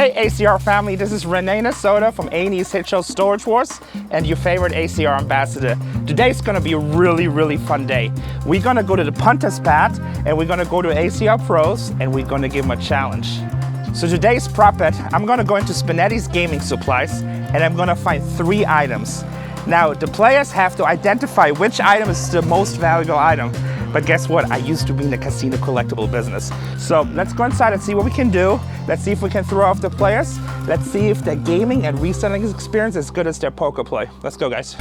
Hey ACR family, this is Rene Nezhoda from A&E's hit show Storage Wars and your favorite ACR ambassador. Today's gonna be a really fun day. We're gonna go to the Punter's pad and we're gonna go to ACR pros and we're gonna give them a challenge. So today's prop bet, I'm gonna go into Spinetti's gaming supplies and I'm gonna find 3 items. Now the players have to identify which item is the most valuable item. But guess what? I used to be in the casino collectible business. So let's go inside and see what we can do. Let's see if we can throw off the players. Let's see if their gaming and reselling experience is as good as their poker play. Let's go, guys.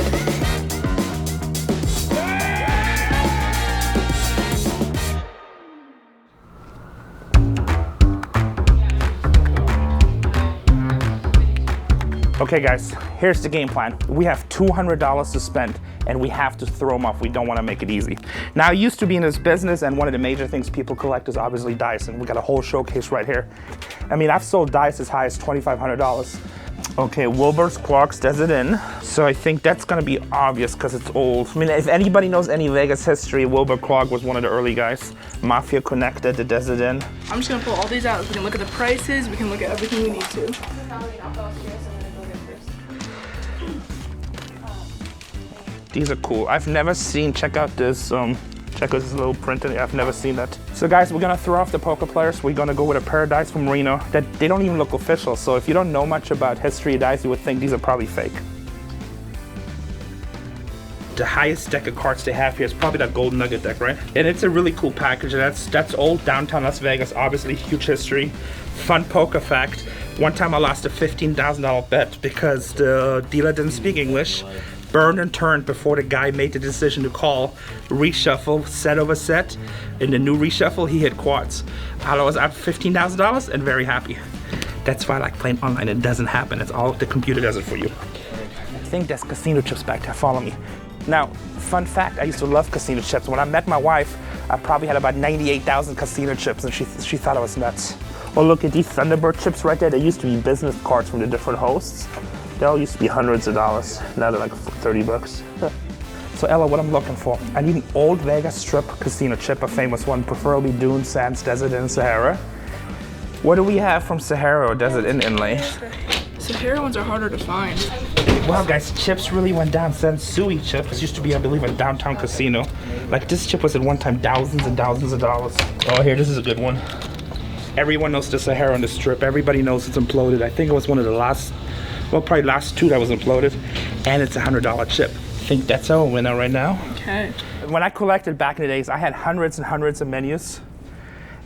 Okay guys, here's the game plan. We have $200 to spend and we have to throw them off. We don't want to make it easy. Now I used to be in this business and one of the major things people collect is obviously dice, and we got a whole showcase right here. I mean, I've sold dice as high as $2,500. Okay, Wilbur's Quarks does it in. So I think that's gonna be obvious because it's old. I mean, if anybody knows any Vegas history, Wilbur Quark was one of the eearly guys. Mafia connected, the Desert Inn. I'm just gonna pull all these out. We can look at the prices, we can look at everything we need to. These are cool. I've never seen, check out this little print in it. I've never seen that. So guys, we're gonna throw off the poker players. We're gonna go with a pair of dice from Rene that they don't even look official. So if you don't know much about history of dice, you would think these are probably fake. The highest deck of cards they have here is probably that Golden Nugget deck, right? And it's a really cool package. That's old downtown Las Vegas, obviously huge history. Fun poker fact, one time I lost a $15,000 bet because the dealer didn't speak English. Burned and turned before the guy made the decision to call. Reshuffle, set over set. In the new reshuffle, he hit quads. I was up $15,000 and very happy. That's why I like playing online. It doesn't happen. It's all, the computer does it for you. I think there's casino chips back there. Follow me. Now, fun fact, I used to love casino chips. When I met my wife, I probably had about 98,000 casino chips and she thought I was nuts. Oh, look at these Thunderbird chips right there. They used to be business cards from the different hosts. They all used to be hundreds of dollars. Now they're like 30 bucks. So Ella, what I'm looking for, I need an old Vegas Strip casino chip, a famous one, preferably Dune, Sands, Desert Inn, Sahara. What do we have from Sahara or Desert Inn inlay? Sahara ones are harder to find. Wow guys, chips really went down. Sensui chips used to be, I believe, a downtown casino. Like this chip was at one time thousands and thousands of dollars. Oh, here, this is a good one. Everyone knows the Sahara on the Strip. Everybody knows it's imploded. I think it was one of the last, well, probably last 2 that was imploded, and it's a $100 chip. I think that's our winner right now. Okay. When I collected back in the days, I had hundreds and hundreds of menus.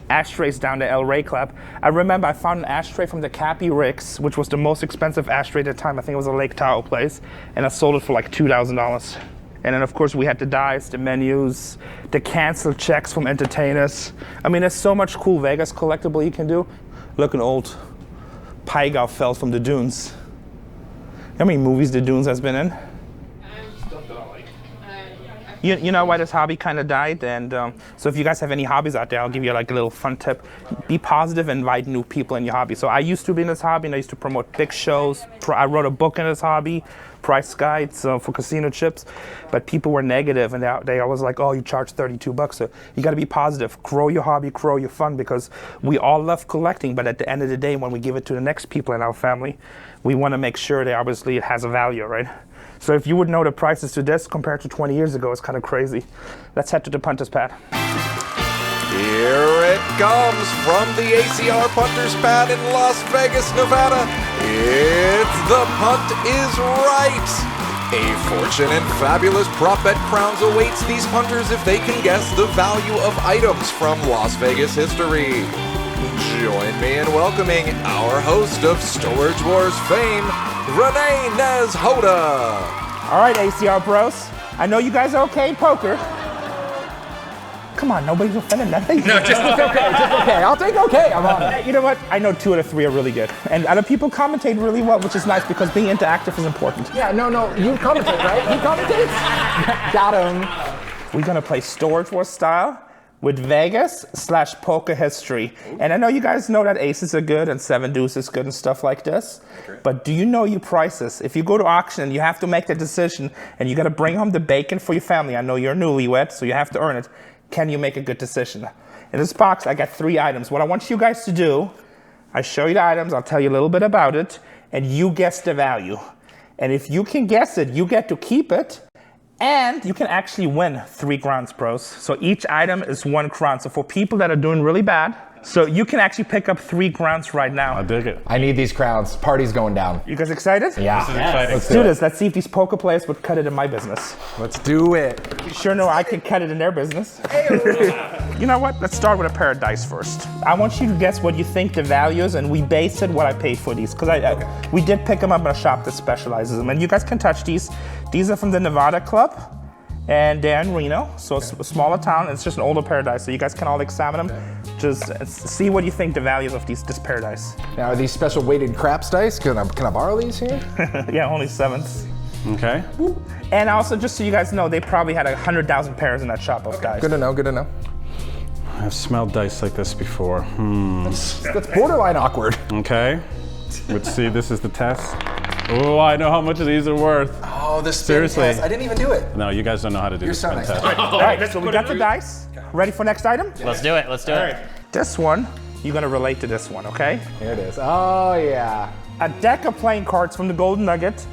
Ashtrays down the El Rey Club. I remember I found an ashtray from the Cappy Ricks, which was the most expensive ashtray at the time. I think it was a Lake Tahoe place, and I sold it for like $2,000. And then of course we had the dice, the menus, the canceled checks from entertainers. I mean, there's so much cool Vegas collectible you can do. Look, an old Pygau fell from the dunes. How many movies the Dunes has been in? Stuff that I like. You know why this hobby kind of died? And so if you guys have any hobbies out there, I'll give you like a little fun tip. Be positive and invite new people in your hobby. So I used to be in this hobby and I used to promote big shows. I wrote a book in this hobby, price guides for casino chips, but people were negative and they always like, oh, you charge 32 bucks. So you gotta be positive, grow your hobby, grow your fun, because we all love collecting, but at the end of the day, when we give it to the next people in our family, we wanna make sure that obviously it has a value, right? So if you would know the prices to this compared to 20 years ago, it's kind of crazy. Let's head to the Punter's pad. Here it comes from the ACR Punter's pad in Las Vegas, Nevada. It's the Punt is Right. A fortune and fabulous prop bet crowns awaits these punters if they can guess the value of items from Las Vegas history. Join me in welcoming our host of Storage Wars fame, Rene Nezhoda. All right, ACR bros. I know you guys are okay at poker. Come on, nobody's offended, nothing? No, just okay. I'll take okay, I'm on it. You know what? I know 2 out of 3 are really good. And other people commentate really well, which is nice because being interactive is important. Yeah, no, you commentate, right? He commentates? Got him. We're gonna play Storage Wars style with Vegas/poker history. And I know you guys know that aces are good and 7 deuces is good and stuff like this. Okay. But do you know your prices? If you go to auction and you have to make that decision and you gotta bring home the bacon for your family, I know you're newlywed, so you have to earn it. Can you make a good decision? In this box, I got 3 items. What I want you guys to do, I show you the items, I'll tell you a little bit about it, and you guess the value. And if you can guess it, you get to keep it, and you can actually win 3 crowns, pros. So each item is 1 crown. So for people that are doing really bad, so you can actually pick up 3 crowns right now. I dig it. I need these crowns. Party's going down. You guys excited? Yeah. This is exciting. Let's do this. Let's see if these poker players would cut it in my business. Let's do it. You sure know I can cut it in their business. You know what? Let's start with a pair of dice first. I want you to guess what you think the value is, and we base it what I paid for these. Because we did pick them up in a shop that specializes them. And you guys can touch these. These are from the Nevada Club. And they're in Reno, so it's a smaller town. It's just an older pair of dice, so you guys can all examine them. Just see what you think the values of this pair of dice. Now, are these special weighted craps dice? Can I borrow these here? Yeah, only 7s. Okay. And also, just so you guys know, they probably had 100,000 pairs in that shop of dice. Good to know, good to know. I've smelled dice like this before. That's borderline awkward. Okay. Let's see, this is the test. Oh, I know how much these are worth. Oh, the spin Seriously. test. I didn't even do it. No, you guys don't know how to do You're this so spin nice. test. All right, so we got the dice. Ready for next item? Let's do it. Let's do it. This one, you're gonna relate to this one, okay? Here it is. Oh, yeah. A deck of playing cards from the Golden Nugget.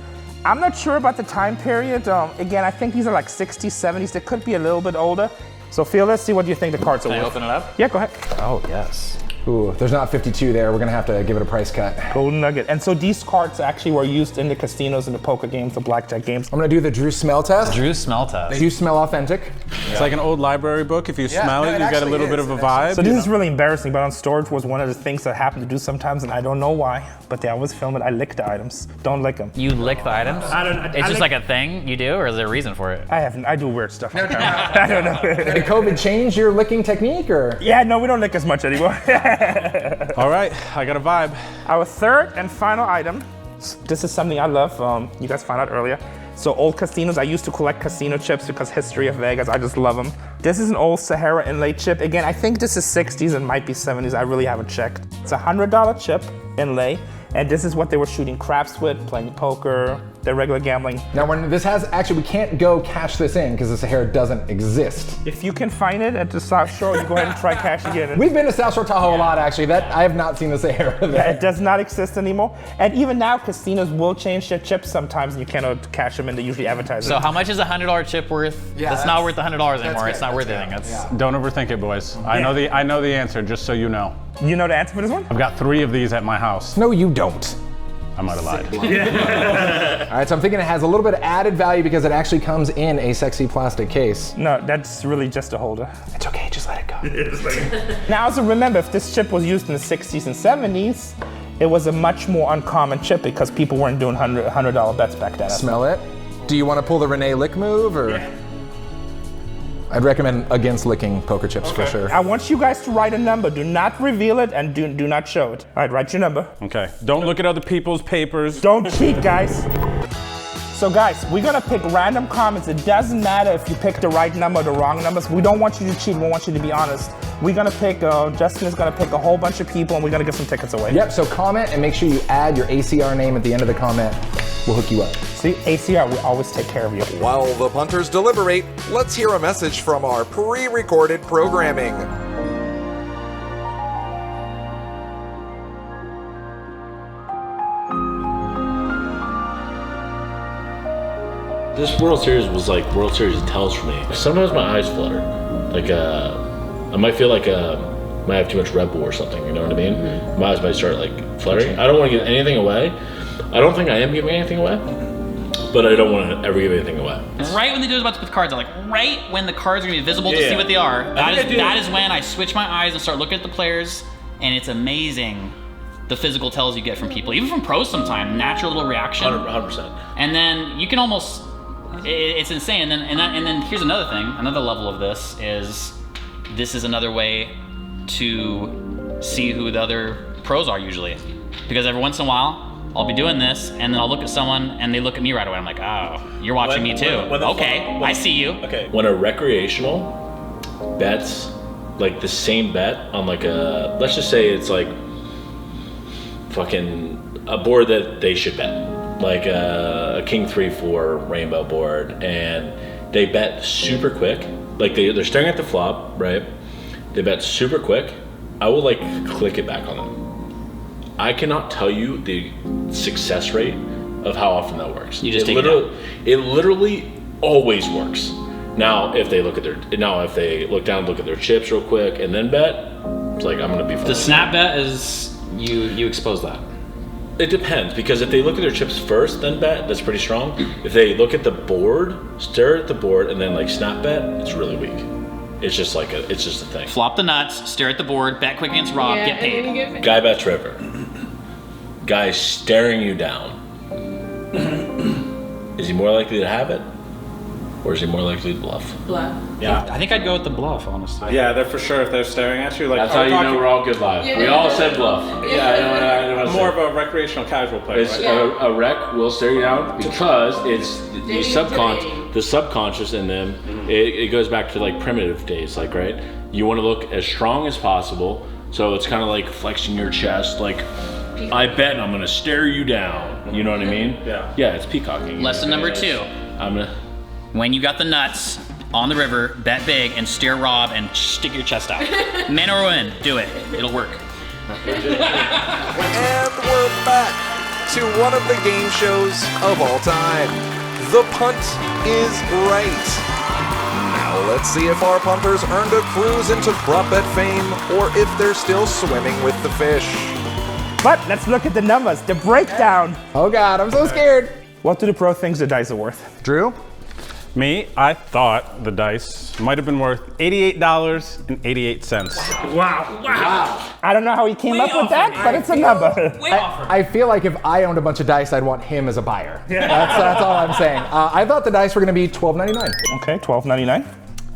I'm not sure about the time period. Again, I think these are like 60s, 70s. They could be a little bit older. So Phil, let's see what you think the cards are Can I worth. open it up? Yeah, go ahead. Oh, yes. Ooh, there's not 52 there. We're gonna have to give it a price cut. Golden Nugget. And so these cards actually were used in the casinos and the poker games, the blackjack games. I'm gonna do the Drew smell test. Drew smell test. They do smell authentic. It's like an old library book. If you smell no, it, it you get a actually little bit is. of a It vibe. So this is really embarrassing, but on storage was one of the things that I happen to do sometimes, and I don't know why, but they always film it. I lick the items. Don't lick them. You lick the items? It's just like a thing you do, or is there a reason for it? I do weird stuff. I don't know. Did COVID change your licking technique, or? Yeah, no, we don't lick as much anymore. All right, I got a vibe. Our third and final item. This is something I love. You guys found out earlier. So old casinos. I used to collect casino chips because history of Vegas. I just love them. This is an old Sahara inlay chip. Again, I think this is 60s and might be 70s. I really haven't checked. It's a $100 chip inlay. And this is what they were shooting craps with, playing poker, their regular gambling. Now, when this has, actually, we can't go cash this in because the Sahara doesn't exist. If you can find it at the South Shore, you go ahead and try cash again. We've been to South Shore Tahoe a lot, actually. I have not seen the Sahara there. It does not exist anymore. And even now, casinos will change their chips sometimes, and you cannot cash them in. They usually advertise So it. how much is a $100 chip worth? Yeah, that's not worth $100 anymore. good, It's not worth that's anything. good. That's Yeah. Don't overthink it, boys. I know the answer, just so you know. You know the answer for this one? I've got 3 of these at my house. No, you don't. I might have lied. All right, so I'm thinking it has a little bit of added value because it actually comes in a sexy plastic case. No, that's really just a holder. It's okay, just let it go. Now, also remember, if this chip was used in the 60s and 70s, it was a much more uncommon chip because people weren't doing $100 bets back then. Smell it. Do you want to pull the Rene lick move, or? Yeah. I'd recommend against licking poker chips for sure. I want you guys to write a number. Do not reveal it and do not show it. All right, write your number. Okay, don't look at other people's papers. Don't cheat, guys. So guys, we're gonna pick random comments. It doesn't matter if you pick the right number or the wrong numbers. We don't want you to cheat, we want you to be honest. We're gonna pick, Justin is gonna pick a whole bunch of people and we're gonna give some tickets away. Yep, so comment and make sure you add your ACR name at the end of the comment. We'll hook you up. See, ACR, we always take care of you. While the punters deliberate, let's hear a message from our pre-recorded programming. This World Series was like World Series of tells for me. Sometimes my eyes flutter. Like, I might feel like I might have too much Red Bull or something, you know what I mean? My eyes might start like fluttering. I don't want to give anything away. I don't think I am giving anything away, but I don't want to ever give anything away. right when they do about to put the cards on, like right when the cards are gonna be visible to see what they are, that is when I switch my eyes and start looking at the players, and it's amazing the physical tells you get from people, even from pros sometimes, natural little reaction. 100%. And then you can almost, it's insane. And then here's another thing, another level of this is another way to see who the other pros are usually. Because every once in a while, I'll be doing this, and then I'll look at someone, and they look at me right away. I'm like, oh, you're watching me too. I see you. Okay. When a recreational bets like the same bet on like a, let's just say it's like fucking a board that they should bet, like a King 3-4 rainbow board, and they bet super quick, like they're staring at the flop, right? They bet super quick. I will like click it back on them. I cannot tell you the success rate of how often that works. You just take it literally always works. Now, if they look down, look at their chips real quick, and then bet, it's like I'm gonna be fine. The snap bet is you expose that. It depends, because if they look at their chips first, then bet, that's pretty strong. If they look at the board, stare at the board, and then like snap bet, it's really weak. It's just a thing. Flop the nuts, stare at the board, bet quick against Rob, Yeah, get and then paid. you get paid. Guy bets river. Guy's staring you down. Is he more likely to have it? Or is he more likely to bluff? Bluff. Yeah. I think I'd go with the bluff, honestly. Yeah, they're for sure if they're staring at you. Like That's how you know we're all good live. Yeah, We yeah, all yeah. said bluff. Yeah, I know what I'm more saying. of a recreational casual player. It's Right? a rec will stare you down because it's Dating the subconscious in them. It goes back to like primitive days, like, right? You want to look as strong as possible, so it's kind of like flexing your chest, like I bet I'm gonna stare you down. You know what I mean? Yeah. Yeah, it's peacocking. Lesson number 2. I'm gonna. When you got the nuts on the river, bet big and stare Rob and stick your chest out. Man or woman, do it. It'll work. And we're back to one of the game shows of all time. The Punt is Right. Now let's see if our punters earned a cruise into prop bet fame or if they're still swimming with the fish. But let's look at the numbers, the breakdown. Oh God, I'm so scared. What do the pro think the dice are worth? Drew? Me, I thought the dice might have been worth $88.88. Wow. I don't know how he came up with that, but it's a number. I feel like if I owned a bunch of dice, I'd want him as a buyer. That's all I'm saying. I thought the dice were gonna be $12.99. Okay, $12.99.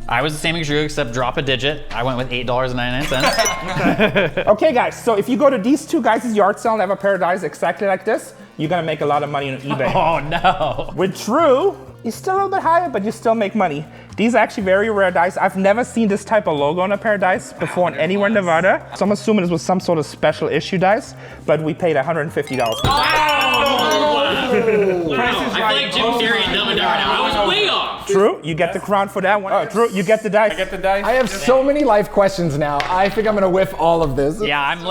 I was the same as Drew, except drop a digit. I went with $8.99. Okay, guys, so if you go to these two guys' yard sale and have a pair of dice exactly like this, you're gonna make a lot of money on eBay. Oh no. With Drew, you're still a little bit higher, but you still make money. These are actually very rare dice. I've never seen this type of logo on a pair of dice before anywhere in Nevada. So I'm assuming this was some sort of special issue dice, but we paid $150. I feel like Jim Carrey and Dumb and Dumber now. I was way off. Drew, you get the crown for that one. Oh, Drew, you get the dice. Get the dice? I have so many life questions now. I think I'm gonna whiff all of this. Yeah, I'm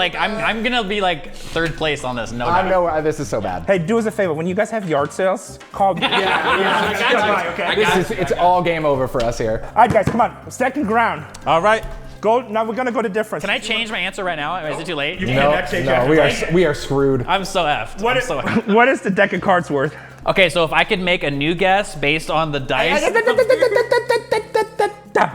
gonna be like 3rd place on this, no doubt. I know this is so bad. Hey, do us a favor. When you guys have yard sales, call me. It's all game over for us here. All right, guys, come on. Second round. All right. Go. Now we're gonna go to difference. Can I change my answer right now? Is it too late? No, we are screwed. I'm so effed. What I'm is, so effed. what is the deck of cards worth? Okay, so if I could make a new guess based on the dice.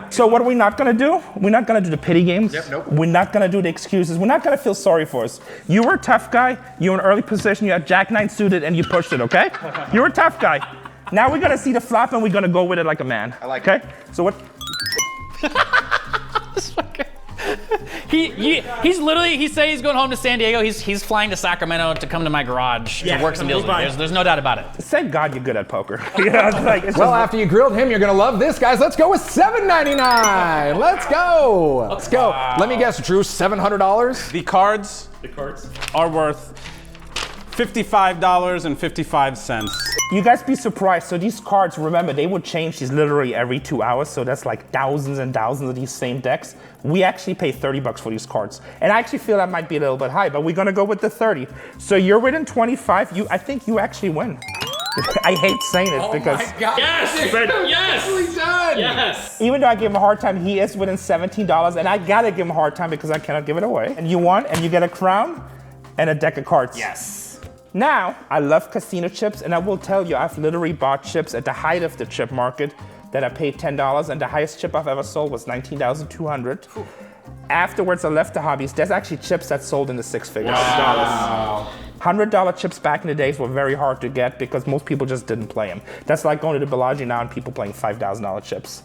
So what are we not gonna do? We're not gonna do the pity games. Nope. We're not gonna do the excuses. We're not gonna feel sorry for us. You were a tough guy. You were in early position. You had Jack 9 suited and you pushed it. Okay? You're a tough guy. Now we're gonna see the flop and we're gonna go with it like a man. I like it. So what? He's literally, he said he's going home to San Diego. He's flying to Sacramento to come to my garage to work some deals with me. There's no doubt about it. Thank God you're good at poker. You know, it's like, it's Well, just, after you grilled him, you're gonna love this, guys. Let's go with $7.99. Let's go. Let's go. Let me guess, Drew, $700. The cards are worth $55.55. you guys be surprised. So these cards, remember, they would change these literally every 2 hours. So that's like thousands and thousands of these same decks. We actually pay $30 for these cards. And I actually feel that might be a little bit high, but we're gonna go with the 30. So you're within 25. I think you actually win. I hate saying it because Yes! Yes! Yes! even though I give him a hard time, he is within $17, and I gotta give him a hard time because I cannot give it away. And you won, and you get a crown and a deck of cards. Yes. Now, I love casino chips, and I will tell you, I've literally bought chips at the height of the chip market that I paid $10, and the highest chip I've ever sold was $19,200. Afterwards, I left the hobbies. There's actually chips that sold in the 6 figures. Wow. $100 chips back in the days were very hard to get because most people just didn't play them. That's like going to the Bellagio now and people playing $5,000 chips.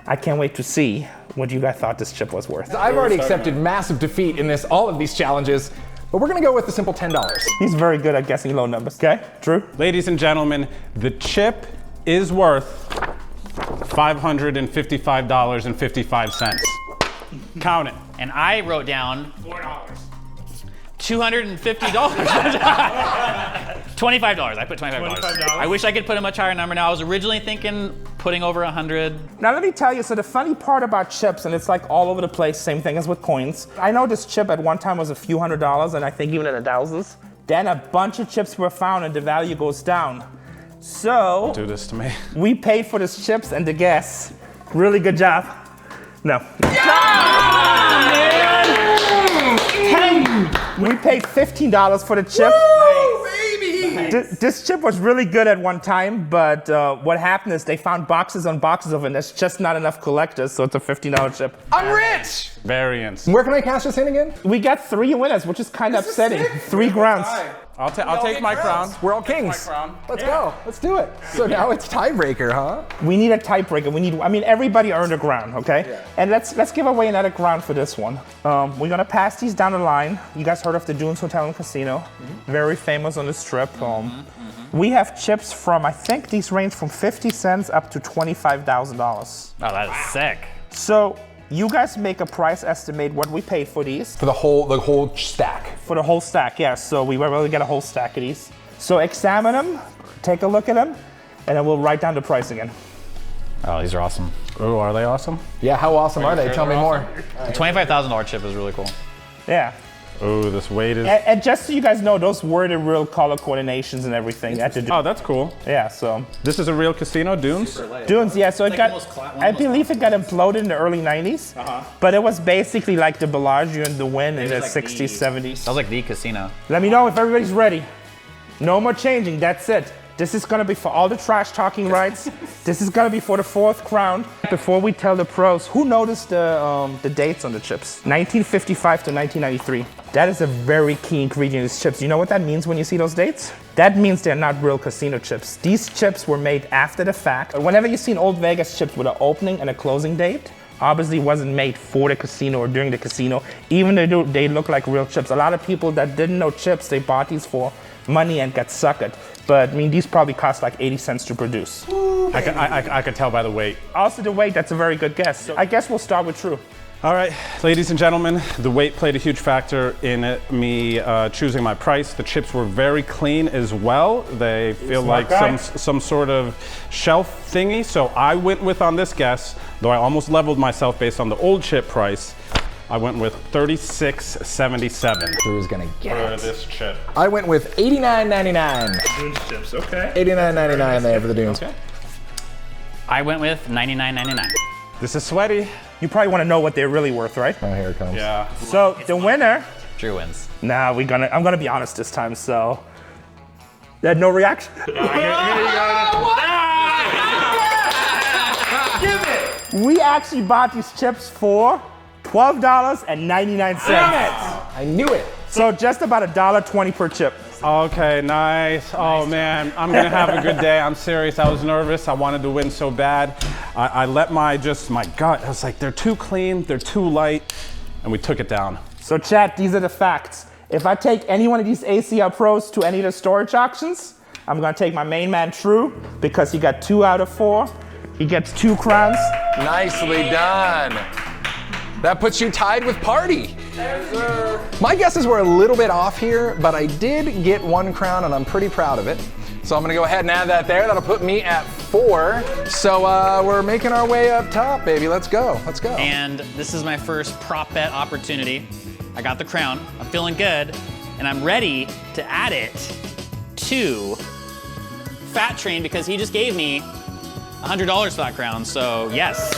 I can't wait to see what you guys thought this chip was worth. I've already accepted massive defeat in all of these challenges, but we're gonna go with the simple $10. He's very good at guessing low numbers. Okay, Drew? Ladies and gentlemen, the chip is worth $555.55. Count it. And I wrote down $250. $25. I put $25. I wish I could put a much higher number. Now I was originally thinking putting over 100. Now let me tell you, so the funny part about chips, and it's like all over the place, same thing as with coins. I know this chip at one time was a few $100s, and I think even in the thousands. Then a bunch of chips were found and the value goes down. So Do this to me. we paid for these chips and the gas. Really good job. No. We paid $15 for the chip. This chip was really good at one time, but what happened is they found boxes on boxes of it, and there's just not enough collectors, so it's a $15 chip. I'm rich! Variance. Where can I cash this in again? We got 3 winners, which is kind of upsetting. 3 grounds. I'll take my crown. We're all kings. Let's go. Let's do it. So now it's tiebreaker, huh? We need a tiebreaker. I mean, everybody earned a ground, okay? Yeah. And let's give away another ground for this one. We're gonna pass these down the line. You guys heard of the Dunes Hotel and Casino? Very famous on the strip. We have chips from, I think these range from 50 cents up to $25,000. Oh, that is sick. So you guys make a price estimate what we paid for these. For the whole stack. For the whole stack, yes. So we were able to get a whole stack of these. So examine them, take a look at them, and then we'll write down the price again. Oh, these are awesome. Oh, are they awesome? Yeah, how awesome are they? Tell me more. The $25,000 chip is really cool. Yeah. Oh, this weight is. And just so you guys know, those were the real color coordinations and everything. Oh, that's cool. Yeah, so. This is a real casino, Dunes? Dunes, yeah, so it got, I believe it got imploded in the early 90s, but it was basically like the Bellagio and the Wynn in the 60s, 70s. That was like the casino. Let me know if everybody's ready. No more changing, that's it. This is gonna be for all the trash talking rights. This is gonna be for the 4th crown. Before we tell the pros, who noticed the dates on the chips? 1955 to 1993. That is a very key ingredient in these chips. You know what that means when you see those dates? That means they're not real casino chips. These chips were made after the fact. Whenever you see an old Vegas chips with an opening and a closing date, obviously wasn't made for the casino or during the casino, even though they look like real chips. A lot of people that didn't know chips, they bought these for money and got suckered. But I mean, these probably cost like 80 cents to produce. I could tell by the weight. Also the weight, that's a very good guess. So I guess we'll start with True. All right, ladies and gentlemen, the weight played a huge factor in me choosing my price. The chips were very clean as well. They feel like some sort of shelf thingy. So I went with, on this guess, though I almost leveled myself based on the old chip price, I went with $36.77. Drew's gonna get for it. this chip. I went with $89.99. Dunes chips, okay. $89.99 there for the Dunes. Okay. I went with $99.99. This is sweaty. You probably want to know what they're really worth, right? Oh, here it comes. Yeah. So the winner, Drew wins. nah, I'm gonna be honest this time, so. You had no reaction? We actually bought these chips for $12.99. I knew it. So just about $1.20 per chip. Okay, nice. Oh man, I'm gonna have a good day. I'm serious. I was nervous. I wanted to win so bad. I let my gut. I was like, they're too clean, they're too light, and we took it down. So chat, these are the facts. If I take any one of these ACR pros to any of the storage auctions, I'm gonna take my main man True because he got 2 out of 4. He gets 2 crowns. Nicely done. That puts you tied with Party. My guesses were a little bit off here, but I did get 1 crown and I'm pretty proud of it. So I'm gonna go ahead and add that there. That'll put me at 4. So we're making our way up top, baby. Let's go, let's go. And this is my first prop bet opportunity. I got the crown, I'm feeling good, and I'm ready to add it to Fat Train because he just gave me $100 for that crown, so yes.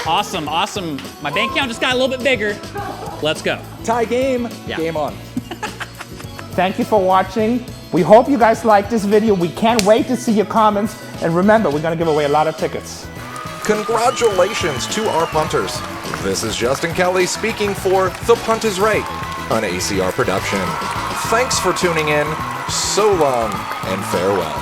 Awesome, awesome. My bank account just got a little bit bigger. Let's go. Tie game, Yeah. game on. Thank you for watching. We hope you guys liked this video. We can't wait to see your comments. And remember, we're gonna give away a lot of tickets. Congratulations to our punters. This is Justin Kelly speaking for The Punt is Right, an ACR production. Thanks for tuning in. So long and farewell.